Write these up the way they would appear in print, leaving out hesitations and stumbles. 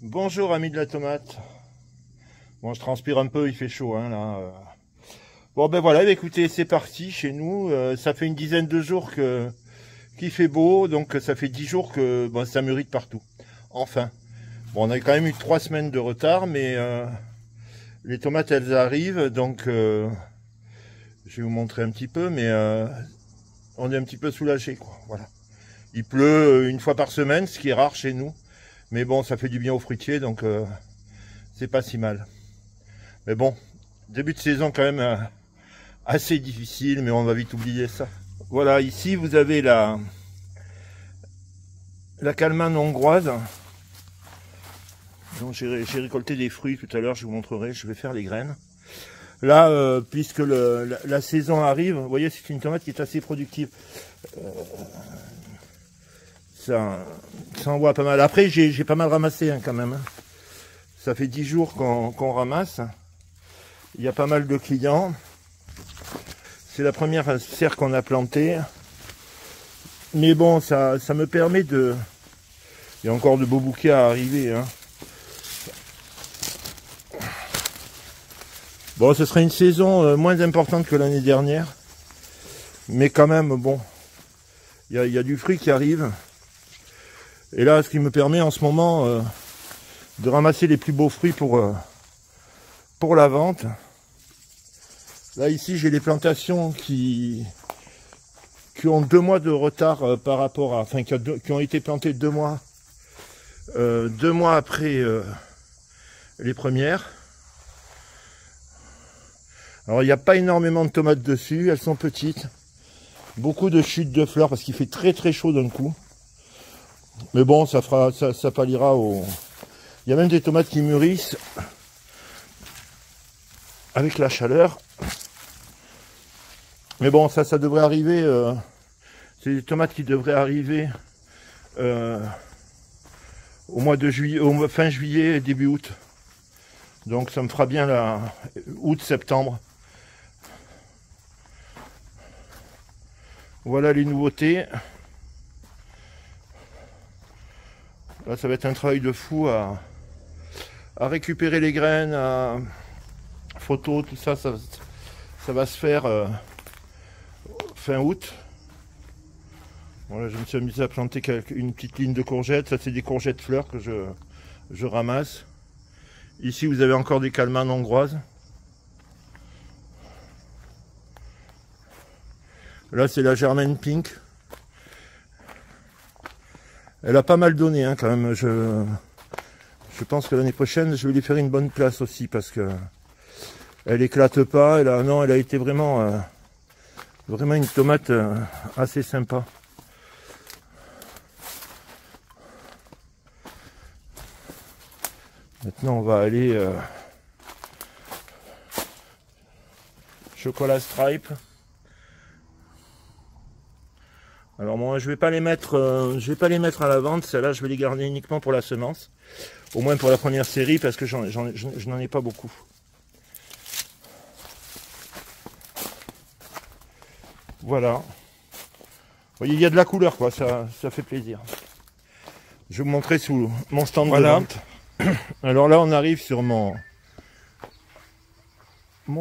Bonjour amis de la tomate. Bon, je transpire un peu, il fait chaud hein, là. Bon ben voilà, écoutez, c'est parti chez nous. Ça fait une dizaine de jours qu'il fait beau, donc ça fait 10 jours que bon, ça mûrit de partout. Enfin, bon, on a quand même eu 3 semaines de retard, mais les tomates elles arrivent, donc je vais vous montrer un petit peu, mais on est un petit peu soulagé quoi. Voilà. Il pleut une fois par semaine, ce qui est rare chez nous. Mais bon, ça fait du bien aux fruitiers, donc c'est pas si mal. Mais bon, début de saison quand même assez difficile, mais on va vite oublier ça. Voilà, ici vous avez la calmane hongroise. Donc j'ai récolté des fruits tout à l'heure, je vous montrerai, je vais faire les graines. Là, puisque la saison arrive, vous voyez, c'est une tomate qui est assez productive. Ça envoie pas mal. Après, j'ai pas mal ramassé hein, quand même. Hein. Ça fait 10 jours qu'on ramasse. Il y a pas mal de clients. C'est la première serre qu'on a plantée. Mais bon, ça me permet de... Il y a encore de beaux bouquets à arriver. Hein. Bon, ce sera une saison moins importante que l'année dernière. Mais quand même, bon, il y a du fruit qui arrive. Et là, ce qui me permet en ce moment de ramasser les plus beaux fruits pour la vente. Là, ici, j'ai les plantations qui ont 2 mois de retard par rapport à... Enfin, qui ont été plantées 2 mois, 2 mois après les premières. Alors, il n'y a pas énormément de tomates dessus, elles sont petites. Beaucoup de chutes de fleurs parce qu'il fait très très chaud d'un coup. Mais bon, ça palliera au... Il y a même des tomates qui mûrissent avec la chaleur. Mais bon, ça devrait arriver. C'est des tomates qui devraient arriver au mois de juillet, fin juillet, début août. Donc ça me fera bien la août-septembre. Voilà les nouveautés. Là, ça va être un travail de fou à récupérer les graines, à photo, tout ça, ça va se faire fin août. Voilà, je me suis amusé à planter une petite ligne de courgettes. Ça, c'est des courgettes fleurs que je ramasse. Ici, vous avez encore des calmanes hongroises. Là, c'est la Germaine Pink. Elle a pas mal donné hein, quand même. Je pense que l'année prochaine, je vais lui faire une bonne place aussi parce que elle éclate pas. Elle a été vraiment, vraiment une tomate assez sympa. Maintenant, on va aller chocolat stripe. Alors moi je vais pas les mettre à la vente, celles-là je vais les garder uniquement pour la semence, au moins pour la première série parce que je n'en ai pas beaucoup. Voilà. Vous voyez, il y a de la couleur quoi, ça fait plaisir. Je vais vous montrer sous mon stand de vente. Alors là on arrive sur mon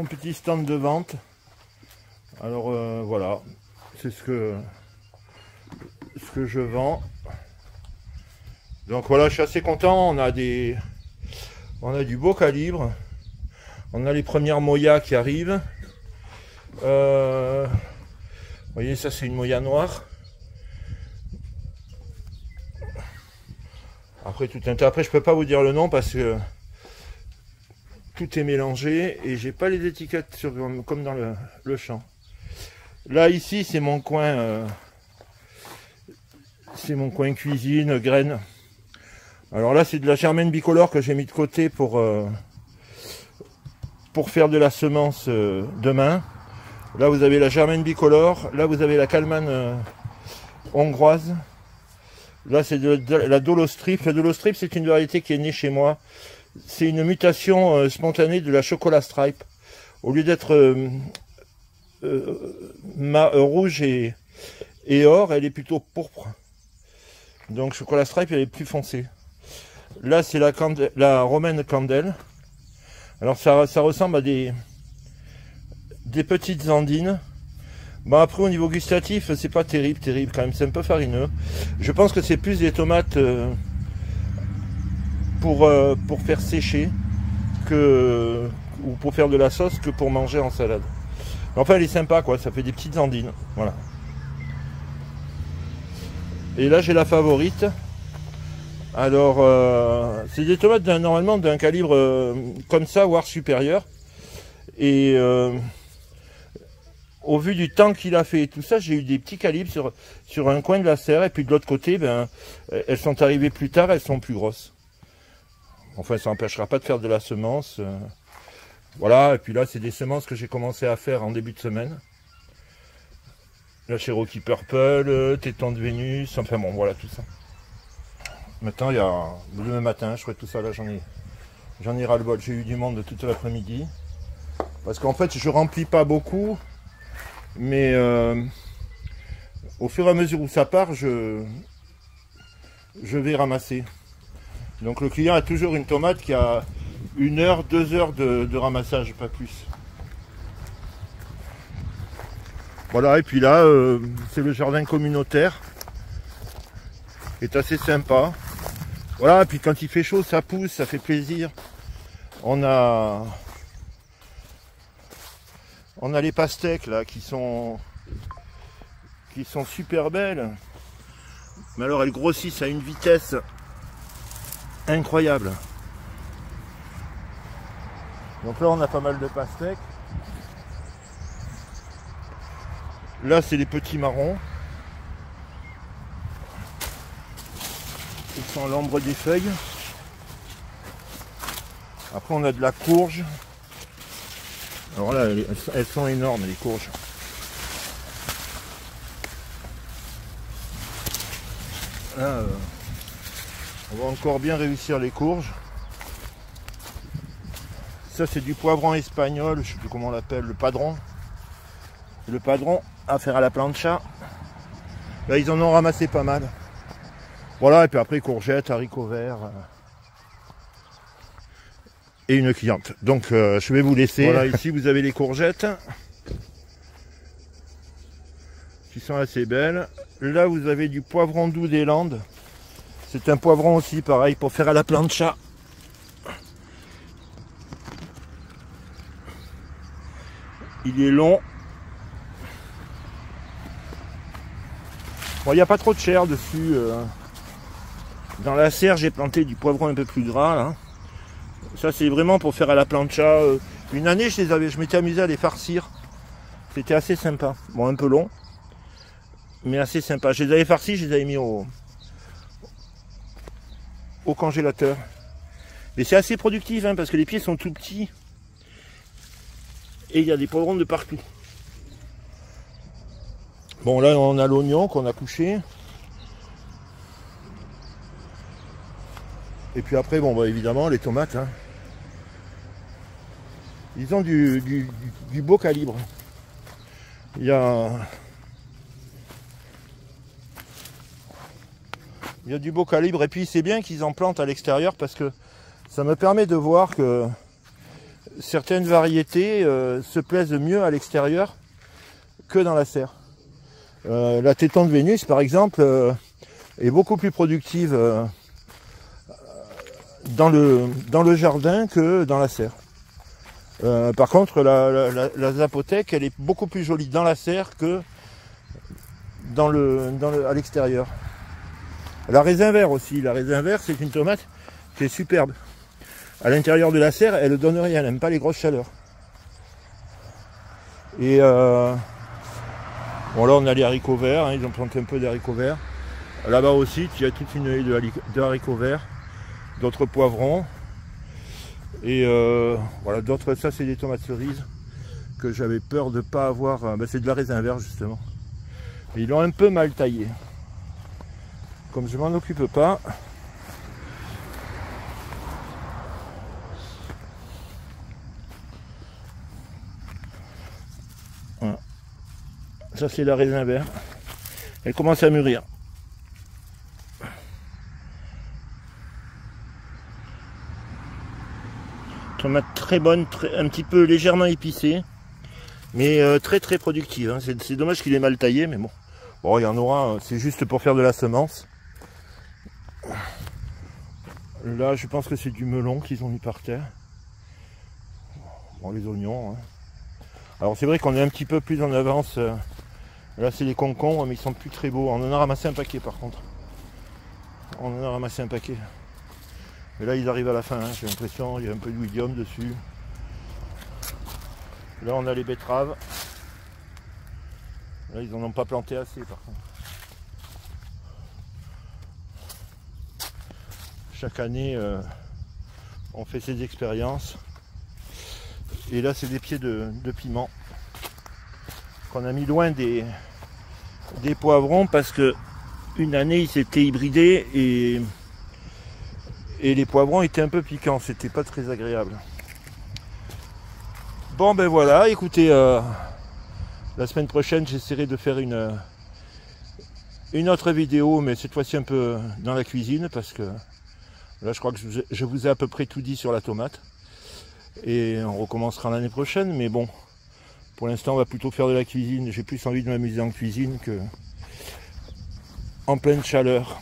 petit stand de vente. Alors voilà, c'est ce que je vends. Donc voilà, je suis assez content. On a du beau calibre. On a les premières Moya qui arrivent. Vous voyez, ça c'est une Moya noire. Après tout un tas. Après je peux pas vous dire le nom parce que tout est mélangé et j'ai pas les étiquettes comme dans le champ. Là ici c'est mon coin. C'est mon coin cuisine, graines. Alors là, c'est de la germaine bicolore que j'ai mis de côté pour faire de la semence demain. Là, vous avez la germaine bicolore. Là, vous avez la calmane hongroise. Là, c'est de la dolostrip. La dolostrip, c'est une variété qui est née chez moi. C'est une mutation spontanée de la chocolat stripe. Au lieu d'être rouge et or, elle est plutôt pourpre. Donc chocolat stripe, elle est plus foncée. Là, c'est la romaine candelle. Alors, ça ressemble à des petites andines. Bon, après, au niveau gustatif, c'est pas terrible quand même. C'est un peu farineux. Je pense que c'est plus des tomates pour faire sécher ou pour faire de la sauce que pour manger en salade. Mais enfin, elle est sympa, quoi. Ça fait des petites andines. Voilà. Et là, j'ai la favorite. Alors, c'est des tomates normalement d'un calibre comme ça, voire supérieur. Et au vu du temps qu'il a fait et tout ça, j'ai eu des petits calibres sur un coin de la serre. Et puis de l'autre côté, ben, elles sont arrivées plus tard, elles sont plus grosses. Enfin, ça n'empêchera pas de faire de la semence. Voilà, et puis là, c'est des semences que j'ai commencé à faire en début de semaine. La Cherokee Purple, Téton de Vénus, enfin bon, voilà tout ça. Maintenant, il y a le matin, je ferai tout ça, là, j'en ai ras-le-bol. J'ai eu du monde toute l'après-midi. Parce qu'en fait, je remplis pas beaucoup, mais au fur et à mesure où ça part, je vais ramasser. Donc le client a toujours une tomate qui a 1 heure, 2 heures de ramassage, pas plus. Voilà, et puis là, c'est le jardin communautaire, qui est assez sympa. Voilà, et puis quand il fait chaud, ça pousse, ça fait plaisir. On a les pastèques là qui sont super belles. Mais alors elles grossissent à une vitesse incroyable. Donc là on a pas mal de pastèques. Là c'est les petits marrons. Ils sont à l'ombre des feuilles. Après on a de la courge. Alors là elles sont énormes les courges. Là, on va encore bien réussir les courges. Ça c'est du poivron espagnol, je sais plus comment on l'appelle, le padron. Le padron à faire à la plancha. Là ils en ont ramassé pas mal. Voilà, et puis après courgettes, haricots verts. Et une cliente. Donc je vais vous laisser. Voilà, ici vous avez les courgettes. Qui sont assez belles. Là vous avez du poivron doux des Landes. C'est un poivron aussi pareil pour faire à la plancha. Il est long. Bon, il n'y a pas trop de chair dessus. Dans la serre, j'ai planté du poivron un peu plus gras. Là. Ça, c'est vraiment pour faire à la plancha. Une année, je m'étais amusé à les farcir. C'était assez sympa. Bon, un peu long, mais assez sympa. Je les avais farcis, je les avais mis au congélateur. Mais c'est assez productif, hein, parce que les pieds sont tout petits. Et il y a des poivrons de partout. Bon, là, on a l'oignon qu'on a couché. Et puis après, bon, bah, évidemment, les tomates. Hein. Ils ont du beau calibre. Il y a du beau calibre. Et puis, c'est bien qu'ils en plantent à l'extérieur parce que ça me permet de voir que certaines variétés se plaisent mieux à l'extérieur que dans la serre. La Téton de Vénus, par exemple, est beaucoup plus productive dans le jardin que dans la serre. Par contre, la Zapotec, elle est beaucoup plus jolie dans la serre que à l'extérieur. La raisin vert aussi. La raisin vert, c'est une tomate qui est superbe. À l'intérieur de la serre, elle ne donne rien, elle n'aime pas les grosses chaleurs. Et bon, là, on a les haricots verts, hein, ils ont planté un peu d'haricots verts. Là-bas aussi, il y a toute une haie de haricots verts, d'autres poivrons. Et voilà, d'autres, ça c'est des tomates cerises que j'avais peur de ne pas avoir. Ben, c'est de la raisin vert justement. Et ils l'ont un peu mal taillé. Comme je m'en occupe pas. Voilà. Ça c'est la raisin vert. Elle commence à mûrir. Tomate très bonne, un petit peu légèrement épicée. Mais très très productive. Hein. C'est dommage qu'il est mal taillé, mais bon. Bon, il y en aura, c'est juste pour faire de la semence. Là, je pense que c'est du melon qu'ils ont mis par terre. Bon, les oignons. Hein. Alors c'est vrai qu'on est un petit peu plus en avance. Là, c'est les concombres, mais ils sont plus très beaux. On en a ramassé un paquet par contre. On en a ramassé un paquet. Et là, ils arrivent à la fin. Hein. J'ai l'impression qu'il y a un peu d'oïdium dessus. Là, on a les betteraves. Là, ils n'en ont pas planté assez par contre. Chaque année, on fait ces expériences. Et là, c'est des pieds de piment qu'on a mis loin des poivrons parce que une année, ils s'étaient hybridés et les poivrons étaient un peu piquants. C'était pas très agréable. Bon, ben voilà. Écoutez, la semaine prochaine, j'essaierai de faire une autre vidéo, mais cette fois-ci un peu dans la cuisine parce que là, je crois que je vous ai à peu près tout dit sur la tomate. Et on recommencera l'année prochaine. Mais bon, pour l'instant, on va plutôt faire de la cuisine. J'ai plus envie de m'amuser en cuisine que en pleine chaleur.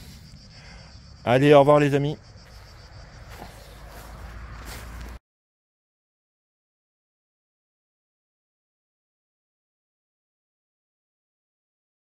Allez, au revoir les amis.